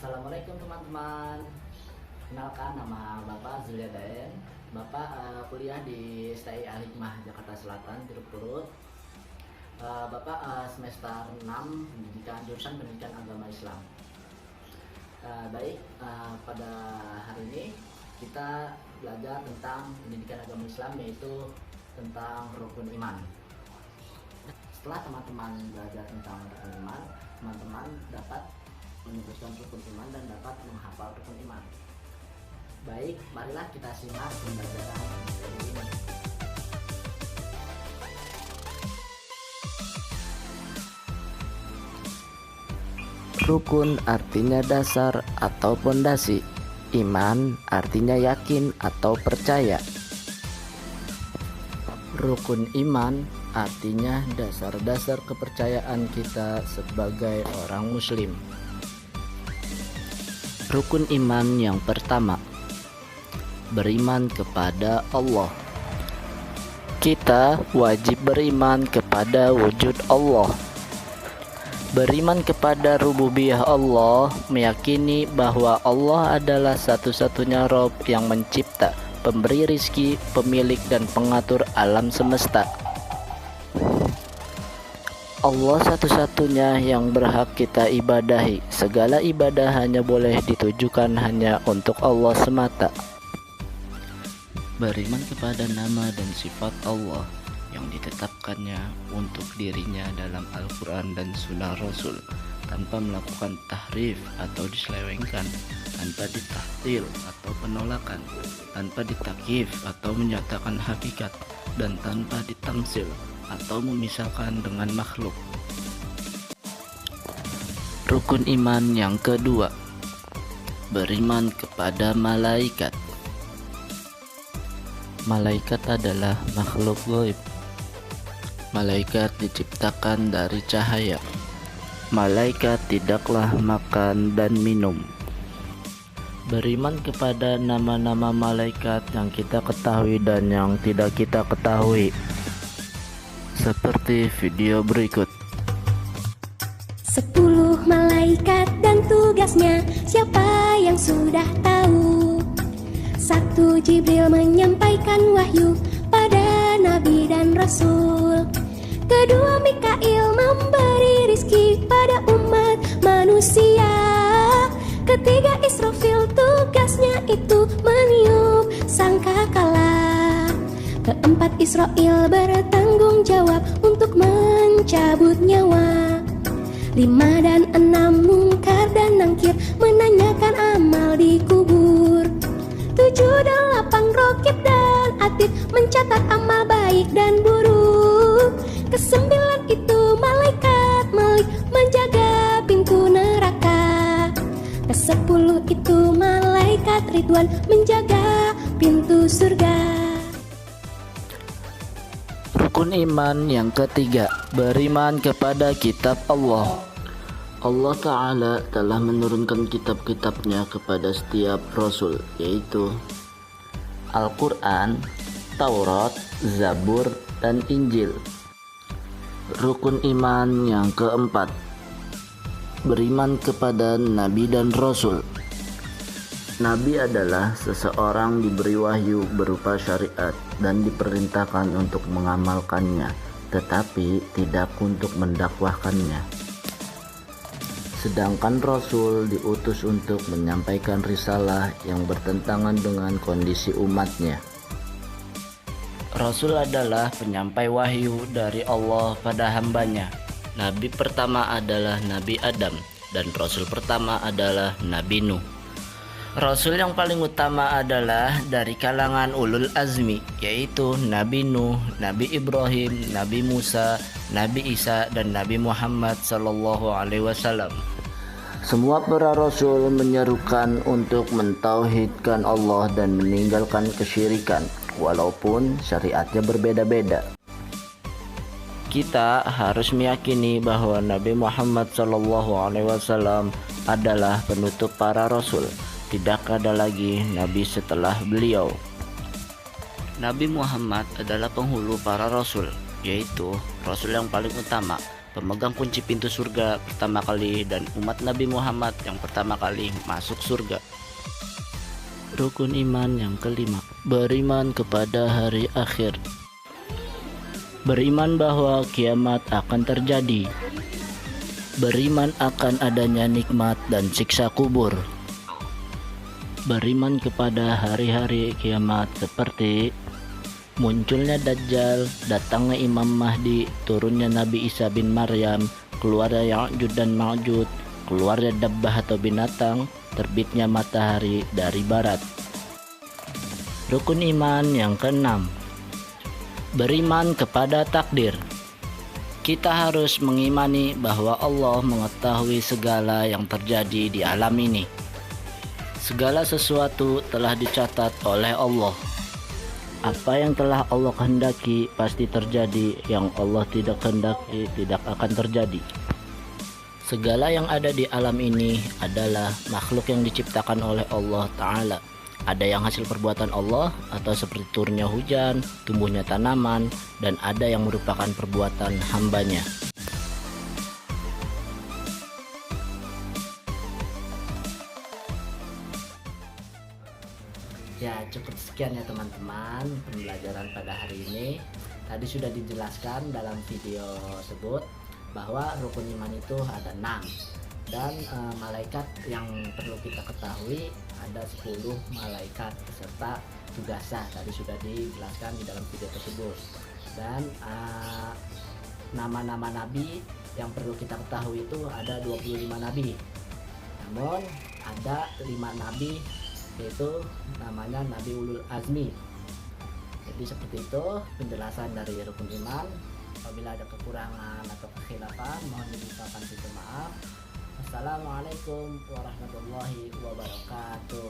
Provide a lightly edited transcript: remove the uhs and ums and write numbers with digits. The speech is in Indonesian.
Assalamualaikum teman-teman. Kenalkan, nama Bapak Zuliadaen. Bapak kuliah di STI Al-Hikmah Jakarta Selatan, Jeruk Purut. Bapak semester 6 jurusan Pendidikan Agama Islam. Pada hari ini kita belajar tentang pendidikan agama Islam, yaitu tentang rukun iman. Setelah teman-teman belajar tentang rukun iman, teman-teman dapat menyebutkan rukun iman dan dapat menghafal rukun iman. Baik, marilah kita simak pembelajaran materi ini. Rukun artinya dasar atau pondasi. Iman artinya yakin atau percaya. Rukun iman artinya dasar-dasar kepercayaan kita sebagai orang muslim. Rukun iman yang pertama, beriman kepada Allah. Kita wajib beriman kepada wujud Allah. Beriman kepada rububiyah Allah, meyakini bahwa Allah adalah satu-satunya Rabb yang mencipta, pemberi rizki, pemilik dan pengatur alam semesta. Allah satu-satunya yang berhak kita ibadahi. Segala ibadah hanya boleh ditujukan hanya untuk Allah semata. Beriman kepada nama dan sifat Allah yang ditetapkannya untuk dirinya dalam Al-Quran dan Sunnah Rasul, tanpa melakukan tahrif atau diselewengkan, tanpa ditahtil atau penolakan, tanpa ditakyif atau menyatakan hakikat, dan tanpa ditamsil atau memisahkan dengan makhluk. Rukun iman yang kedua, beriman kepada malaikat. Malaikat adalah makhluk gaib. Malaikat diciptakan dari cahaya. Malaikat tidaklah makan dan minum. Beriman kepada nama-nama malaikat yang kita ketahui dan yang tidak kita ketahui, seperti video berikut. 10 malaikat dan tugasnya, siapa yang sudah tahu? 1 Jibril menyampaikan wahyu pada Nabi dan Rasul. 2 Mikail memberi rizki pada umat manusia. 3 Israfil tugasnya itu meniup sangkakala. 4 Israel bertanggung jawab untuk mencabut nyawa. 5 dan 6 Mungkar dan Nangkir menanyakan amal di kubur. 7 dan 8 Rokib dan Atid mencatat amal baik dan buruk. 9 itu malaikat Malik menjaga pintu neraka. 10 itu malaikat Ridwan menjaga pintu surga. Rukun iman yang ketiga, beriman kepada kitab Allah. Allah Ta'ala telah menurunkan kitab-kitabnya kepada setiap Rasul, yaitu Al-Quran, Taurat, Zabur, dan Injil. Rukun iman yang keempat, beriman kepada Nabi dan Rasul. Nabi adalah seseorang diberi wahyu berupa syariat dan diperintahkan untuk mengamalkannya, tetapi tidak untuk mendakwahkannya. Sedangkan Rasul diutus untuk menyampaikan risalah yang bertentangan dengan kondisi umatnya. Rasul adalah penyampai wahyu dari Allah pada hambanya. Nabi pertama adalah Nabi Adam dan Rasul pertama adalah Nabi Nuh. Rasul yang paling utama adalah dari kalangan ulul azmi, yaitu Nabi Nuh, Nabi Ibrahim, Nabi Musa, Nabi Isa, dan Nabi Muhammad SAW. Semua para rasul menyerukan untuk mentauhidkan Allah dan meninggalkan kesyirikan, walaupun syariatnya berbeda-beda. Kita harus meyakini bahwa Nabi Muhammad SAW adalah penutup para rasul. Tidak ada lagi nabi setelah beliau. Nabi Muhammad adalah penghulu para rasul, yaitu rasul yang paling utama, pemegang kunci pintu surga pertama kali dan umat Nabi Muhammad yang pertama kali masuk surga. Rukun iman yang kelima, beriman kepada hari akhir. Beriman bahwa kiamat akan terjadi. Beriman akan adanya nikmat dan siksa kubur. Beriman kepada hari-hari kiamat seperti munculnya Dajjal, datangnya Imam Mahdi, turunnya Nabi Isa bin Maryam, keluarnya Ya'juj dan Ma'juj, keluarnya dabbah atau binatang, terbitnya matahari dari barat. Rukun iman yang keenam, beriman kepada takdir. Kita harus mengimani bahwa Allah mengetahui segala yang terjadi di alam ini. Segala sesuatu telah dicatat oleh Allah. Apa yang telah Allah kehendaki pasti terjadi, yang Allah tidak kehendaki tidak akan terjadi. Segala yang ada di alam ini adalah makhluk yang diciptakan oleh Allah Ta'ala. Ada yang hasil perbuatan Allah atau seperti turunnya hujan, tumbuhnya tanaman, dan ada yang merupakan perbuatan hambanya. Ya, cukup sekian ya teman-teman pembelajaran pada hari ini. Tadi sudah dijelaskan dalam video tersebut bahwa rukun iman itu ada 6 dan malaikat yang perlu kita ketahui ada 10 malaikat beserta tugasnya, tadi sudah dijelaskan di dalam video tersebut. Dan nama-nama nabi yang perlu kita ketahui itu ada 25 nabi, namun ada 5 nabi yaitu namanya Nabi Ulul Azmi. Jadi seperti itu penjelasan dari rukun iman. Apabila ada kekurangan atau kekhilafan mohon dimintakan maaf. Assalamualaikum warahmatullahi wabarakatuh.